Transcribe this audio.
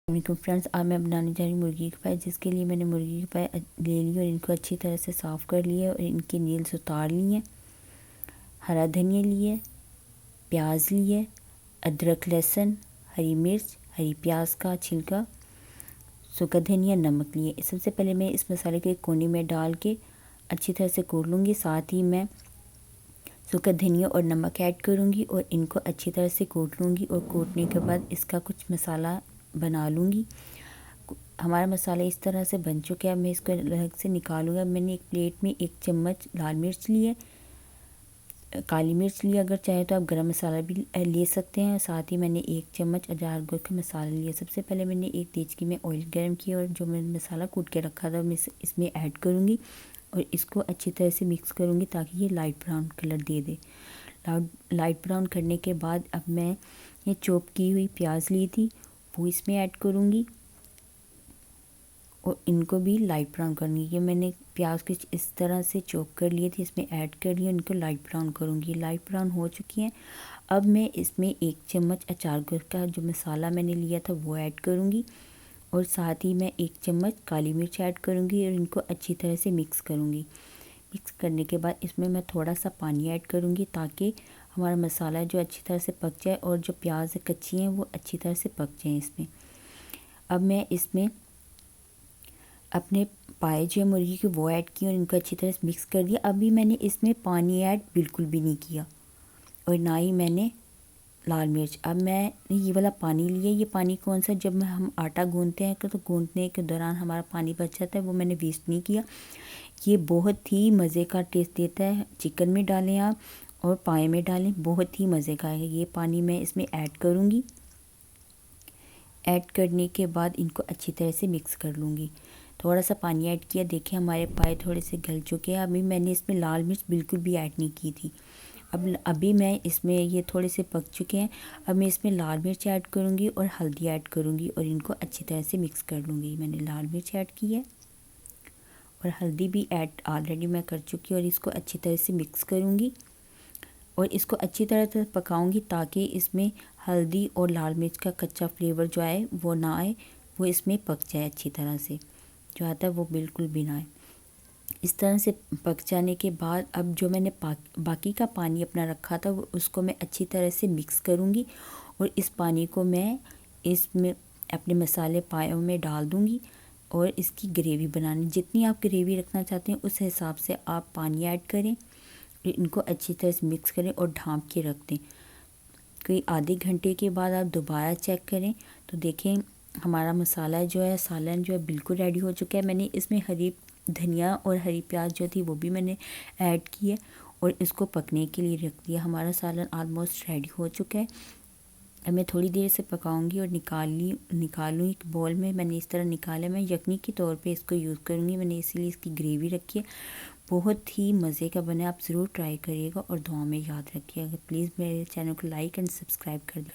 वालेकुम फ्रेंड्स, आज मैं बनाने जा रही हूँ मुर्गी के पाए। जिसके लिए मैंने मुर्गी के पाए ले लिए और इनको अच्छी तरह से साफ़ कर लिया और इनके नील्स उतार लिए। हरा धनिया लिए, प्याज लिए, अदरक, लहसुन, हरी मिर्च, हरी प्याज का छिलका, सूखा धनिया, नमक लिए। सबसे पहले मैं इस मसाले को एक कोने में डाल के अच्छी तरह से कूट लूँगी। साथ ही मैं सूखा धनिया और नमक ऐड करूँगी और इनको अच्छी तरह से कूट लूँगी। और कूटने के बाद इसका कुछ मसाला बना लूँगी। हमारा मसाला इस तरह से बन चुका है। मैं इसको अलग से निकालूंगा। मैंने एक प्लेट में 1 चम्मच लाल मिर्च लिए, काली मिर्च लिए। अगर चाहे तो आप गरम मसाला भी ले सकते हैं। साथ ही मैंने 1 चम्मच अचार गुड़ का मसाला लिया। सबसे पहले मैंने एक देचकी में ऑयल गर्म किया और जो मैंने मसाला कूट के रखा था मैं इसमें ऐड करूँगी और इसको अच्छी तरह से मिक्स करूँगी ताकि ये लाइट ब्राउन कलर दे दे। लाइट ब्राउन करने के बाद अब मैं ये चॉप की हुई प्याज ली थी वो इसमें ऐड करूँगी और इनको भी लाइट ब्राउन करनी है। मैंने प्याज कुछ इस तरह से चॉप कर लिए थे, इसमें ऐड कर लिए, इनको लाइट ब्राउन करूँगी। लाइट ब्राउन हो चुकी हैं। अब मैं इसमें 1 चम्मच अचार गुड़ का जो मसाला मैंने लिया था वो ऐड करूँगी और साथ ही मैं 1 चम्मच काली मिर्च ऐड करूँगी और इनको अच्छी तरह से मिक्स करूँगी। मिक्स करने के बाद इसमें मैं थोड़ा सा पानी ऐड करूँगी ताकि हमारा मसाला जो अच्छी तरह से पक जाए और जो प्याज कच्ची हैं वो अच्छी तरह से पक जाएँ इसमें। अब मैं इसमें अपने पाए जो है मुर्गी के वो ऐड किए और इनको अच्छी तरह से मिक्स कर दिया। अभी मैंने इसमें पानी ऐड बिल्कुल भी नहीं किया और ना ही मैंने लाल मिर्च। अब मैं ये वाला पानी लिया। ये पानी कौन सा, जब हम आटा गूंथते हैं तो गूंथने के दौरान हमारा पानी बच जाता है, वो मैंने वेस्ट नहीं किया। ये बहुत ही मज़े का टेस्ट देता है। चिकन में डालें आप और पाए में डालें, बहुत ही मज़े का है। ये पानी मैं इसमें ऐड करूँगी। ऐड करने के बाद इनको अच्छी तरह से मिक्स कर लूँगी। थोड़ा सा पानी ऐड किया, देखिए हमारे पाए थोड़े से गल चुके हैं। अभी मैंने इसमें लाल मिर्च बिल्कुल भी ऐड नहीं की थी। अभी मैं इसमें ये थोड़े से पक चुके हैं। अब मैं इसमें लाल मिर्च ऐड करूँगी और हल्दी ऐड करूँगी और इनको अच्छी तरह से मिक्स कर लूँगी। मैंने लाल मिर्च ऐड की है और हल्दी भी ऐड ऑलरेडी मैं कर चुकी हूँ और इसको अच्छी तरह से मिक्स करूँगी और इसको अच्छी तरह से पकाऊंगी ताकि इसमें हल्दी और लाल मिर्च का कच्चा फ्लेवर जो आए वो ना आए, वो इसमें पक जाए अच्छी तरह से। जो आता है वो बिल्कुल भी ना आए। इस तरह से पक जाने के बाद अब जो मैंने बाकी का पानी अपना रखा था वो उसको मैं अच्छी तरह से मिक्स करूँगी और इस पानी को मैं इसमें अपने मसाले पायों में डाल दूँगी और इसकी ग्रेवी बनानी। जितनी आप ग्रेवी रखना चाहते हैं उस हिसाब से आप पानी ऐड करें। इनको अच्छी तरह से मिक्स करें और ढाँप के रख दें। कोई आधे घंटे के बाद आप दोबारा चेक करें तो देखें हमारा मसाला जो है, सालन जो है बिल्कुल रेडी हो चुका है। मैंने इसमें हरी धनिया और हरी प्याज जो थी वो भी मैंने ऐड की है और इसको पकने के लिए रख दिया। हमारा सालन ऑलमोस्ट रेडी हो चुका है। अब मैं थोड़ी देर से पकाऊंगी और निकालूँ एक बॉल में। मैंने इस तरह निकाला। मैं यखनी के तौर पे इसको यूज़ करूँगी। मैंने इसीलिए इसकी ग्रेवी रखी है। बहुत ही मज़े का बना है। आप ज़रूर ट्राई करिएगा और दुआ में याद रखिएगा। प्लीज़ मेरे चैनल को लाइक एंड सब्सक्राइब कर दें।